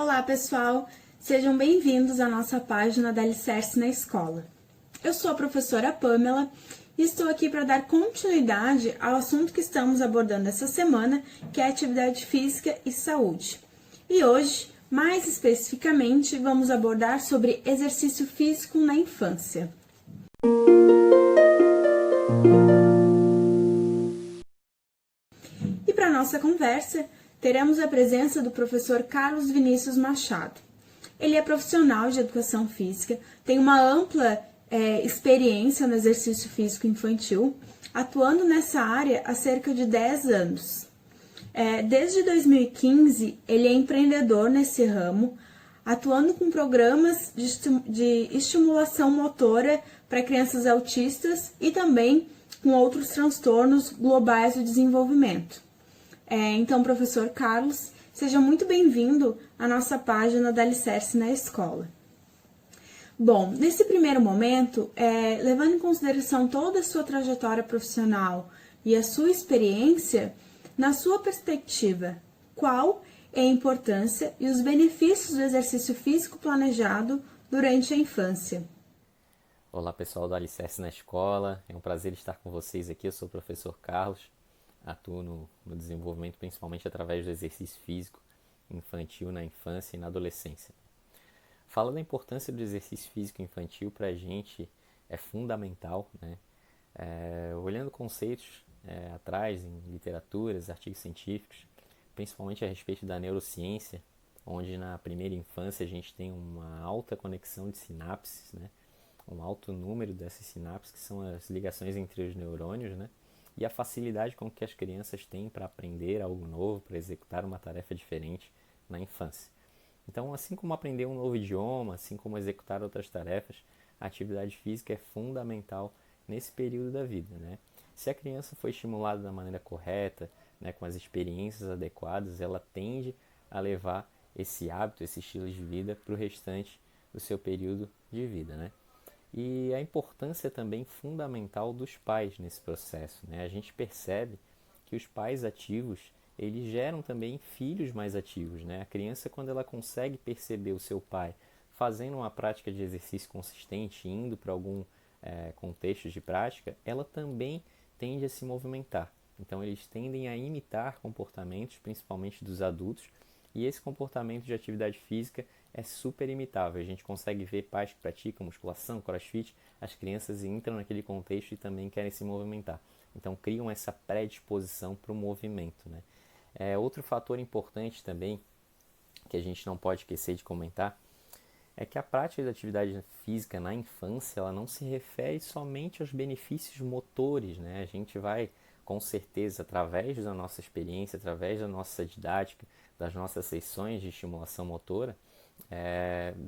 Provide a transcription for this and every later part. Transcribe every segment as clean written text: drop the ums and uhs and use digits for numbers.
Olá, pessoal! Sejam bem-vindos à nossa página da Alicerce na Escola. Eu sou a professora Pamela e estou aqui para dar continuidade ao assunto que estamos abordando essa semana, que é atividade física e saúde. E hoje, mais especificamente, vamos abordar sobre exercício físico na infância. E para nossa conversa, teremos a presença do professor Carlos Vinícius Machado. Ele é profissional de educação física, tem uma ampla experiência no exercício físico infantil, atuando nessa área há cerca de 10 anos. Desde 2015, ele é empreendedor nesse ramo, atuando com programas de estimulação motora para crianças autistas e também com outros transtornos globais do desenvolvimento. Então, professor Carlos, seja muito bem-vindo à nossa página da Alicerce na Escola. Bom, nesse primeiro momento, levando em consideração toda a sua trajetória profissional e a sua experiência, na sua perspectiva, qual é a importância e os benefícios do exercício físico planejado durante a infância? Olá, pessoal do Alicerce na Escola, é um prazer estar com vocês aqui. Eu sou o professor Carlos, atuo no desenvolvimento principalmente através do exercício físico infantil na infância e na adolescência. Fala da importância do exercício físico infantil para a gente é fundamental, né? Olhando conceitos atrás em literaturas, artigos científicos, principalmente a respeito da neurociência, onde na primeira infância a gente tem uma alta conexão de sinapses, né? Um alto número dessas sinapses, que são as ligações entre os neurônios, né? E a facilidade com que as crianças têm para aprender algo novo, para executar uma tarefa diferente na infância. Então, assim como aprender um novo idioma, assim como executar outras tarefas, a atividade física é fundamental nesse período da vida, né? Se a criança foi estimulada da maneira correta, né, com as experiências adequadas, ela tende a levar esse hábito, esse estilo de vida para o restante do seu período de vida, né? E a importância também fundamental dos pais nesse processo, né? A gente percebe que os pais ativos, eles geram também filhos mais ativos, né? A criança, quando ela consegue perceber o seu pai fazendo uma prática de exercício consistente, indo para algum contexto de prática, ela também tende a se movimentar. Então, eles tendem a imitar comportamentos, principalmente dos adultos, e esse comportamento de atividade física é super imitável. A gente consegue ver pais que praticam musculação, crossfit, as crianças entram naquele contexto e também querem se movimentar. Então criam essa predisposição para o movimento, né? Outro fator importante também, que a gente não pode esquecer de comentar, é que a prática da atividade física na infância, ela não se refere somente aos benefícios motores, né? A gente vai, com certeza, através da nossa experiência, através da nossa didática, das nossas sessões de estimulação motora,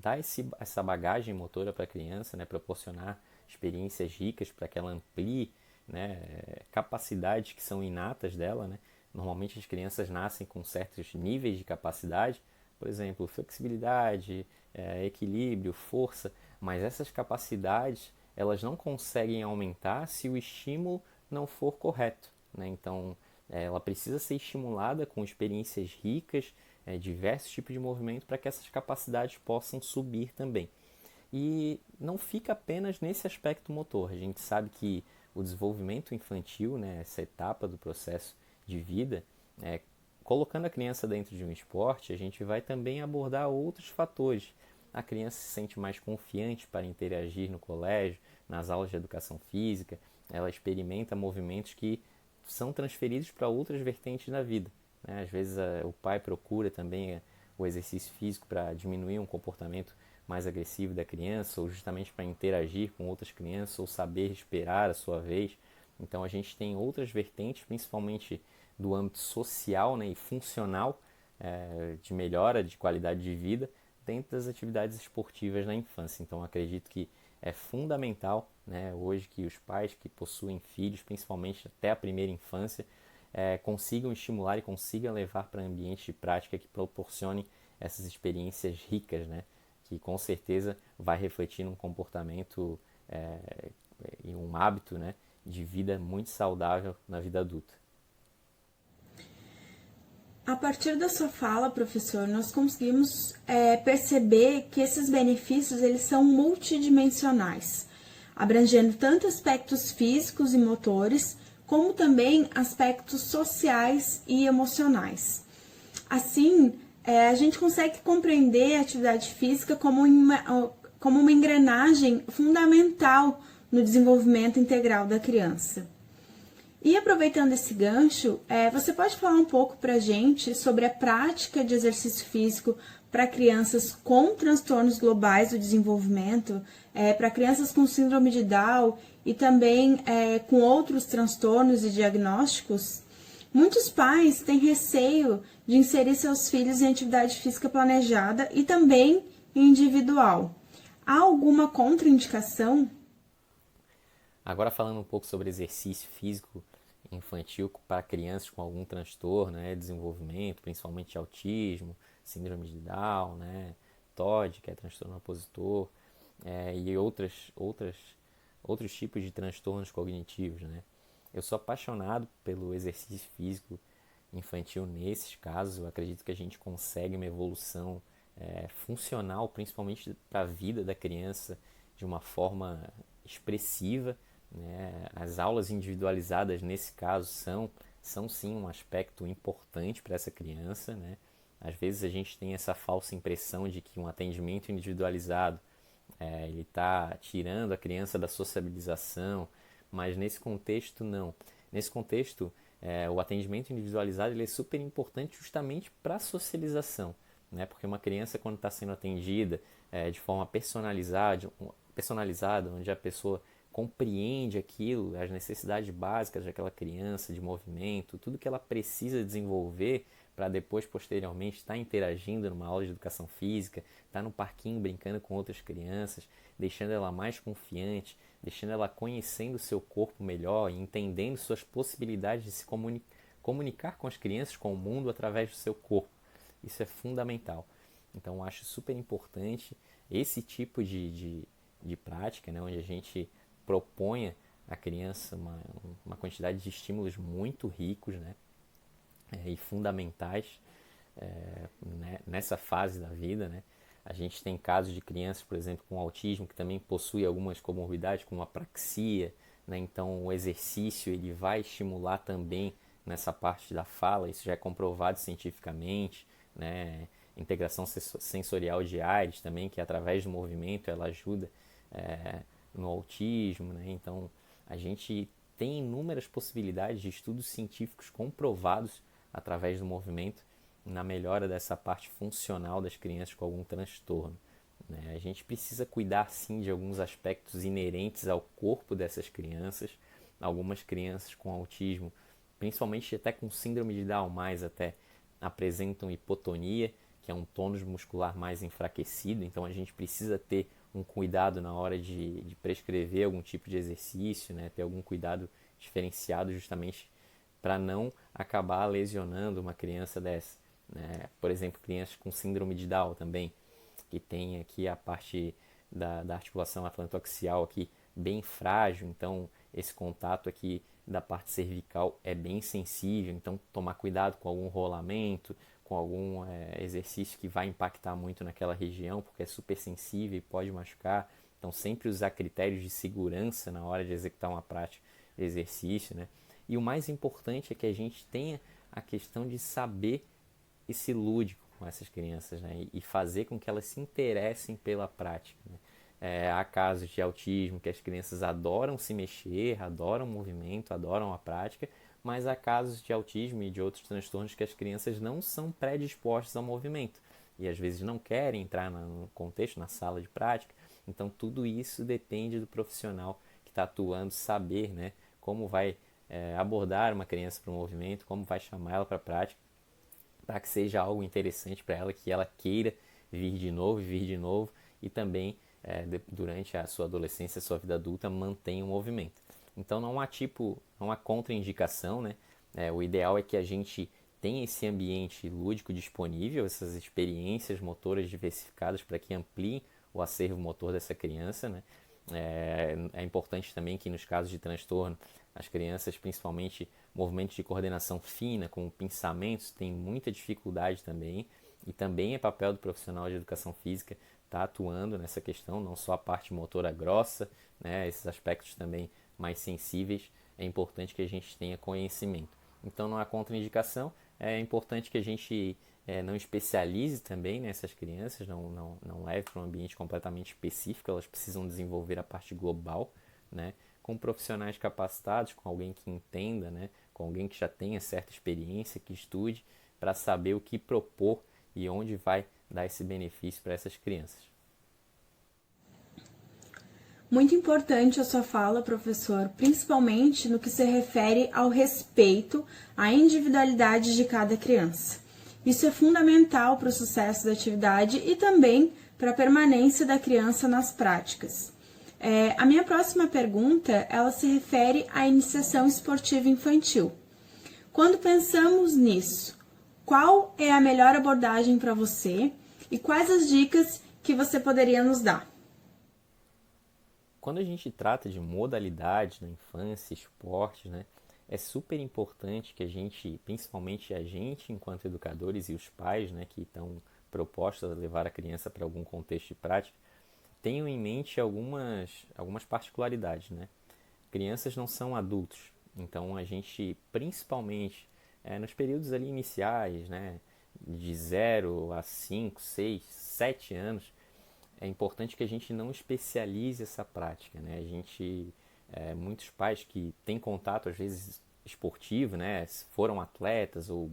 dar essa bagagem motora para a criança, né? Proporcionar experiências ricas para que ela amplie, né, capacidades que são inatas dela, né? Normalmente as crianças nascem com certos níveis de capacidade, por exemplo, flexibilidade, equilíbrio, força, mas essas capacidades elas não conseguem aumentar se o estímulo não for correto, né? Então ela precisa ser estimulada com experiências ricas, diversos tipos de movimento para que essas capacidades possam subir também. E não fica apenas nesse aspecto motor. A gente sabe que o desenvolvimento infantil, né, essa etapa do processo de vida, colocando a criança dentro de um esporte, a gente vai também abordar outros fatores. A criança se sente mais confiante para interagir no colégio, nas aulas de educação física, ela experimenta movimentos que são transferidos para outras vertentes da vida, né? Às vezes o pai procura também o exercício físico para diminuir um comportamento mais agressivo da criança, ou justamente para interagir com outras crianças, ou saber esperar a sua vez. Então a gente tem outras vertentes, principalmente do âmbito social, né, e funcional, de melhora de qualidade de vida dentro das atividades esportivas na infância. Então acredito que é fundamental, né, hoje que os pais que possuem filhos, principalmente até a primeira infância, consigam estimular e consigam levar para ambientes de prática que proporcionem essas experiências ricas, né, que com certeza vai refletir num comportamento e um hábito, né, de vida muito saudável na vida adulta. A partir da sua fala, professor, nós conseguimos perceber que esses benefícios eles são multidimensionais, abrangendo tanto aspectos físicos e motores, como também aspectos sociais e emocionais. Assim, a gente consegue compreender a atividade física como uma engrenagem fundamental no desenvolvimento integral da criança. E aproveitando esse gancho, você pode falar um pouco para a gente sobre a prática de exercício físico para crianças com transtornos globais do desenvolvimento, para crianças com síndrome de Down e também com outros transtornos e diagnósticos? Muitos pais têm receio de inserir seus filhos em atividade física planejada e também individual. Há alguma contraindicação? Agora falando um pouco sobre exercício físico infantil para crianças com algum transtorno, né, desenvolvimento, principalmente autismo, síndrome de Down, né, TOD, que é transtorno opositor, e outros tipos de transtornos cognitivos, né. Eu sou apaixonado pelo exercício físico infantil nesses casos. Eu acredito que a gente consegue uma evolução funcional, principalmente para a vida da criança, de uma forma expressiva, né? As aulas individualizadas, nesse caso, são sim um aspecto importante para essa criança, né? Às vezes a gente tem essa falsa impressão de que um atendimento individualizado ele está tirando a criança da sociabilização, mas nesse contexto não. Nesse contexto, o atendimento individualizado ele é super importante justamente para a socialização, né? Porque uma criança, quando está sendo atendida de forma personalizada, onde a pessoa compreende aquilo, as necessidades básicas daquela criança, de movimento, tudo que ela precisa desenvolver para depois, posteriormente, estar interagindo numa aula de educação física, estar no parquinho brincando com outras crianças, deixando ela mais confiante, deixando ela conhecendo o seu corpo melhor e entendendo suas possibilidades de se comunicar com as crianças, com o mundo, através do seu corpo. Isso é fundamental. Então, eu acho super importante esse tipo de prática, né, onde a gente proponha à criança uma quantidade de estímulos muito ricos, né, e fundamentais né, nessa fase da vida, né. A gente tem casos de crianças, por exemplo, com autismo, que também possui algumas comorbidades, como apraxia, né, então o exercício ele vai estimular também nessa parte da fala, isso já é comprovado cientificamente, né, integração sensorial de Aires também, que através do movimento ela ajuda no autismo, né? Então a gente tem inúmeras possibilidades de estudos científicos comprovados através do movimento na melhora dessa parte funcional das crianças com algum transtorno, né? A gente precisa cuidar sim de alguns aspectos inerentes ao corpo dessas crianças. Algumas crianças com autismo, principalmente até com síndrome de Down, mais até apresentam hipotonia, que é um tônus muscular mais enfraquecido, então a gente precisa ter um cuidado na hora de prescrever algum tipo de exercício, né? Ter algum cuidado diferenciado justamente para não acabar lesionando uma criança dessa, né? Por exemplo, crianças com síndrome de Down também, que tem aqui a parte da articulação atlantoaxial aqui bem frágil, então esse contato aqui da parte cervical é bem sensível, então tomar cuidado com algum rolamento, com algum exercício que vai impactar muito naquela região, porque é super sensível e pode machucar. Então sempre usar critérios de segurança na hora de executar uma prática de exercício, né? E o mais importante é que a gente tenha a questão de saber esse lúdico com essas crianças, né? E fazer com que elas se interessem pela prática, né? Há casos de autismo que as crianças adoram se mexer, adoram o movimento, adoram a prática, mas há casos de autismo e de outros transtornos que as crianças não são predispostas ao movimento e às vezes não querem entrar no contexto, na sala de prática. Então tudo isso depende do profissional que está atuando saber, né, como vai abordar uma criança para o movimento, como vai chamar ela para a prática, para que seja algo interessante para ela, que ela queira vir de novo e também durante a sua adolescência, a sua vida adulta, mantenha o movimento. Então não há contraindicação, né? O ideal é que a gente tenha esse ambiente lúdico disponível, essas experiências motoras diversificadas para que ampliem o acervo motor dessa criança, né? É importante também que nos casos de transtorno As crianças, principalmente movimentos de coordenação fina, como pensamentos, têm muita dificuldade também. E também é papel do profissional de educação física estar atuando nessa questão, não só a parte motora grossa, né, esses aspectos também mais sensíveis, é importante que a gente tenha conhecimento. Então não há contraindicação, é importante que a gente não especialize também nessas crianças, não leve para um ambiente completamente específico, elas precisam desenvolver a parte global, né, com profissionais capacitados, com alguém que entenda, né, com alguém que já tenha certa experiência, que estude, para saber o que propor e onde vai dar esse benefício para essas crianças. Muito importante a sua fala, professor, principalmente no que se refere ao respeito à individualidade de cada criança. Isso é fundamental para o sucesso da atividade e também para a permanência da criança nas práticas. A minha próxima pergunta, ela se refere à iniciação esportiva infantil. Quando pensamos nisso, qual é a melhor abordagem para você e quais as dicas que você poderia nos dar? Quando a gente trata de modalidades na infância, esportes, né, é super importante que a gente, principalmente a gente enquanto educadores e os pais, né, que estão propostos a levar a criança para algum contexto de prática, tenham em mente algumas particularidades, né? Crianças não são adultos, então a gente, principalmente nos períodos ali iniciais, né, de 0 a 5, 6, 7 anos, é importante que a gente não especialize essa prática, né? Muitos pais que têm contato às vezes esportivo, né, foram atletas ou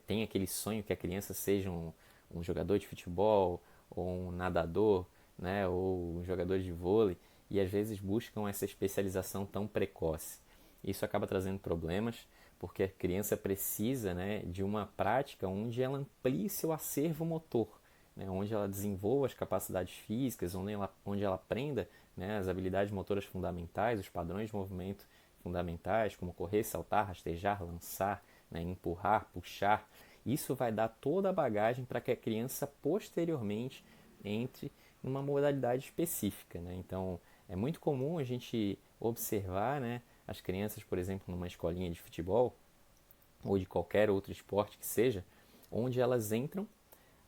têm aquele sonho que a criança seja um jogador de futebol ou um nadador, né, ou um jogador de vôlei, e às vezes buscam essa especialização tão precoce. Isso acaba trazendo problemas, porque a criança precisa, né, de uma prática onde ela amplie seu acervo motor, né, onde ela desenvolva as capacidades físicas, onde ela aprenda, né, as habilidades motoras fundamentais, os padrões de movimento fundamentais, como correr, saltar, rastejar, lançar, né, empurrar, puxar. Isso vai dar toda a bagagem para que a criança posteriormente entre numa modalidade específica, né? Então, é muito comum a gente observar, né, as crianças, por exemplo, numa escolinha de futebol ou de qualquer outro esporte que seja, onde elas entram,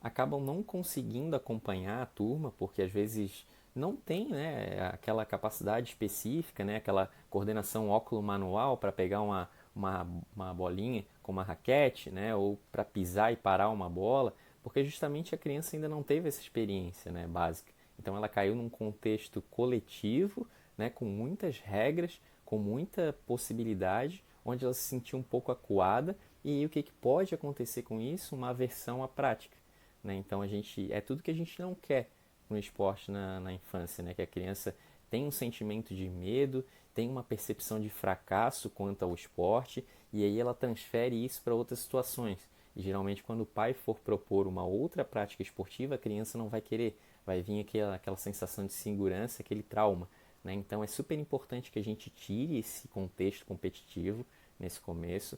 acabam não conseguindo acompanhar a turma, porque às vezes não tem, né, aquela capacidade específica, né, aquela coordenação óculo-manual para pegar uma bolinha com uma raquete, né, ou para pisar e parar uma bola, porque justamente a criança ainda não teve essa experiência, né, básica. Então ela caiu num contexto coletivo, né, com muitas regras, com muita possibilidade, onde ela se sentiu um pouco acuada, e aí, o que pode acontecer com isso? Uma aversão à prática, né? Então é tudo que a gente não quer no esporte na infância, né? Que a criança tem um sentimento de medo, tem uma percepção de fracasso quanto ao esporte, e aí ela transfere isso para outras situações. E geralmente quando o pai for propor uma outra prática esportiva, a criança não vai querer, vai vir aquela sensação de insegurança, aquele trauma, né? Então é super importante que a gente tire esse contexto competitivo nesse começo,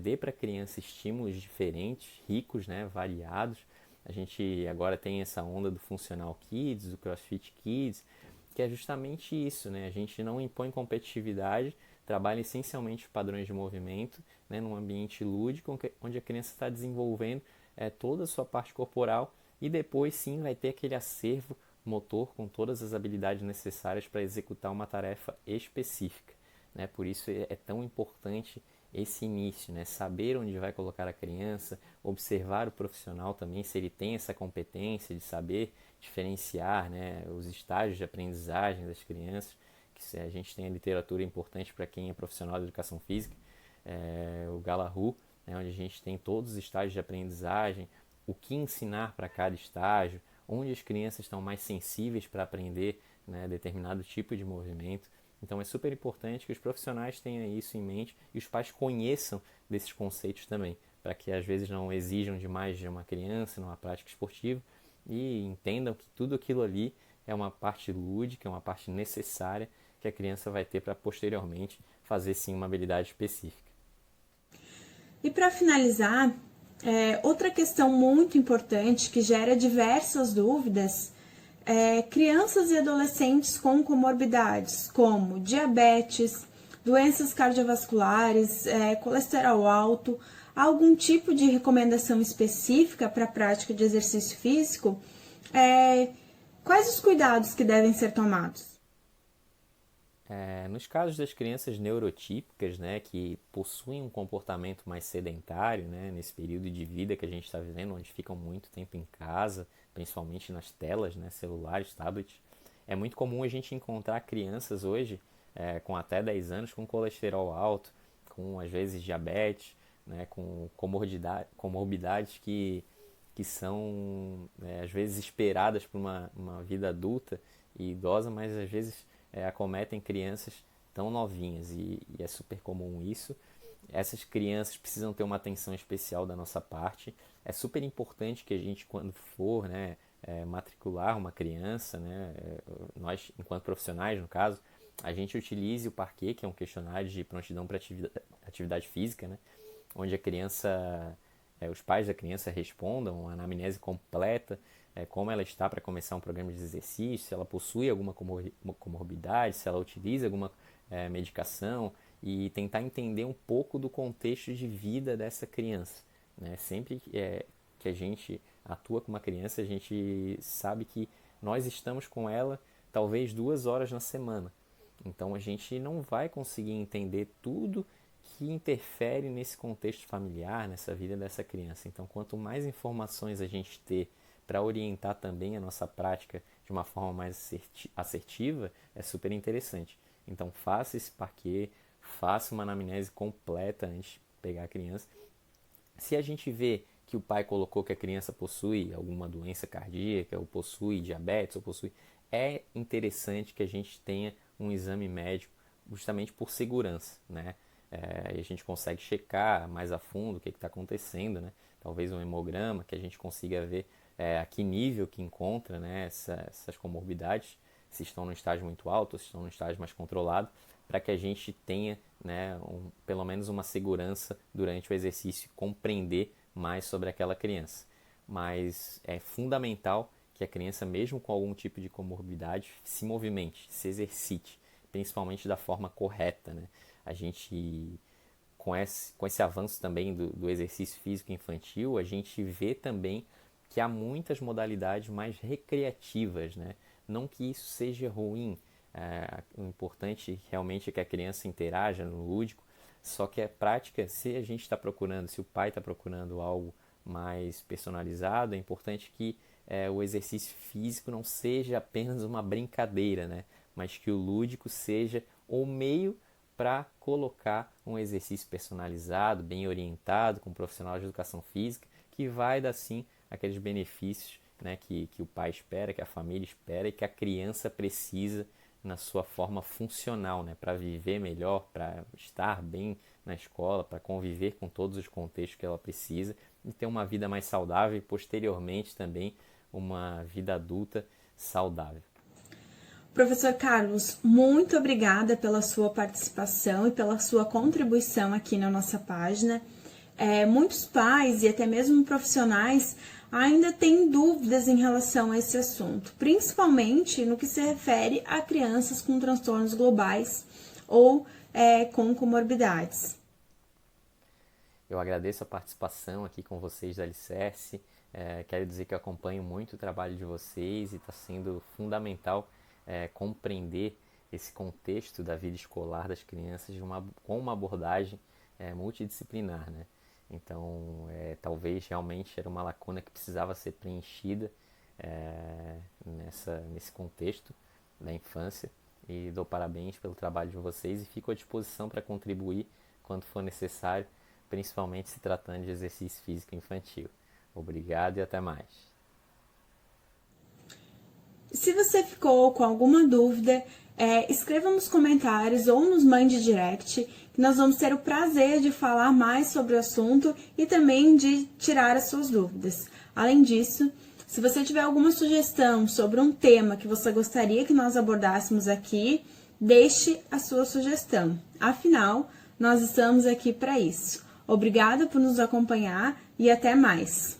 dê para a criança estímulos diferentes, ricos, né, variados. A gente agora tem essa onda do Functional Kids, do CrossFit Kids, que é justamente isso, né? A gente não impõe competitividade, trabalha essencialmente padrões de movimento, né, num ambiente lúdico, onde a criança está desenvolvendo toda a sua parte corporal e depois sim vai ter aquele acervo motor com todas as habilidades necessárias para executar uma tarefa específica, né? Por isso é tão importante esse início, né? Saber onde vai colocar a criança, observar o profissional também, se ele tem essa competência de saber diferenciar, né, os estágios de aprendizagem das crianças, que a gente tem a literatura importante para quem é profissional de educação física, o Galahu, né, onde a gente tem todos os estágios de aprendizagem, o que ensinar para cada estágio, onde as crianças estão mais sensíveis para aprender, né, determinado tipo de movimento. Então é super importante que os profissionais tenham isso em mente e os pais conheçam desses conceitos também, para que às vezes não exijam demais de uma criança numa prática esportiva e entendam que tudo aquilo ali é uma parte lúdica, é uma parte necessária que a criança vai ter para posteriormente fazer sim uma habilidade específica. E para finalizar, outra questão muito importante que gera diversas dúvidas crianças e adolescentes com comorbidades como diabetes, doenças cardiovasculares, colesterol alto, há algum tipo de recomendação específica para a prática de exercício físico? Quais os cuidados que devem ser tomados? Nos casos das crianças neurotípicas, né, que possuem um comportamento mais sedentário, né, nesse período de vida que a gente está vivendo, onde ficam muito tempo em casa, principalmente nas telas, né, celulares, tablets, é muito comum a gente encontrar crianças hoje com até 10 anos com colesterol alto, com às vezes diabetes, né, com comorbidades que são às vezes esperadas por uma vida adulta e idosa, mas às vezes acometem crianças tão novinhas e é super comum isso. Essas crianças precisam ter uma atenção especial da nossa parte. É super importante que a gente, quando for matricular uma criança, né, nós, enquanto profissionais, no caso, a gente utilize o Parquet, que é um questionário de prontidão para atividade física, né, onde a criança, os pais da criança respondam a anamnese completa, como ela está para começar um programa de exercício, se ela possui alguma comorbidade, se ela utiliza alguma medicação, e tentar entender um pouco do contexto de vida dessa criança, né? Sempre que a gente atua com uma criança, a gente sabe que nós estamos com ela talvez 2 horas na semana. Então a gente não vai conseguir entender tudo que interfere nesse contexto familiar, nessa vida dessa criança. Então, quanto mais informações a gente ter para orientar também a nossa prática de uma forma mais assertiva, é super interessante. Então, faça esse Parquet, faça uma anamnese completa antes de pegar a criança. Se a gente vê que o pai colocou que a criança possui alguma doença cardíaca, ou possui diabetes, ou possui, é interessante que a gente tenha um exame médico justamente por segurança, né? E a gente consegue checar mais a fundo o que está acontecendo, né? Talvez um hemograma, que a gente consiga ver a que nível que encontra, né, essas comorbidades, se estão no estágio muito alto, se estão no estágio mais controlado, para que a gente tenha, né, pelo menos uma segurança durante o exercício e compreender mais sobre aquela criança. Mas é fundamental que a criança, mesmo com algum tipo de comorbidade, se movimente, se exercite, principalmente da forma correta, né? A gente, com esse avanço também do exercício físico infantil, a gente vê também que há muitas modalidades mais recreativas, né? Não que isso seja ruim, o importante realmente é que a criança interaja no lúdico, só que a prática, se a gente está procurando, se o pai está procurando algo mais personalizado, é importante que o exercício físico não seja apenas uma brincadeira, né? Mas que o lúdico seja o meio para colocar um exercício personalizado, bem orientado, com um profissional de educação física, que vai dar sim aqueles benefícios, né, que o pai espera, que a família espera e que a criança precisa na sua forma funcional, né, para viver melhor, para estar bem na escola, para conviver com todos os contextos que ela precisa e ter uma vida mais saudável e posteriormente também uma vida adulta saudável. Professor Carlos, muito obrigada pela sua participação e pela sua contribuição aqui na nossa página. Muitos pais e até mesmo profissionais ainda têm dúvidas em relação a esse assunto, principalmente no que se refere a crianças com transtornos globais ou com comorbidades. Eu agradeço a participação aqui com vocês da Alicerce. Quero dizer que eu acompanho muito o trabalho de vocês e está sendo fundamental compreender esse contexto da vida escolar das crianças com uma abordagem multidisciplinar, né? Então, talvez realmente era uma lacuna que precisava ser preenchida nesse contexto da infância, e dou parabéns pelo trabalho de vocês e fico à disposição para contribuir quando for necessário, principalmente se tratando de exercício físico infantil. Obrigado e até mais. Se você ficou com alguma dúvida, escreva nos comentários ou nos mande direct, que nós vamos ter o prazer de falar mais sobre o assunto e também de tirar as suas dúvidas. Além disso, se você tiver alguma sugestão sobre um tema que você gostaria que nós abordássemos aqui, deixe a sua sugestão. Afinal, nós estamos aqui para isso. Obrigada por nos acompanhar e até mais!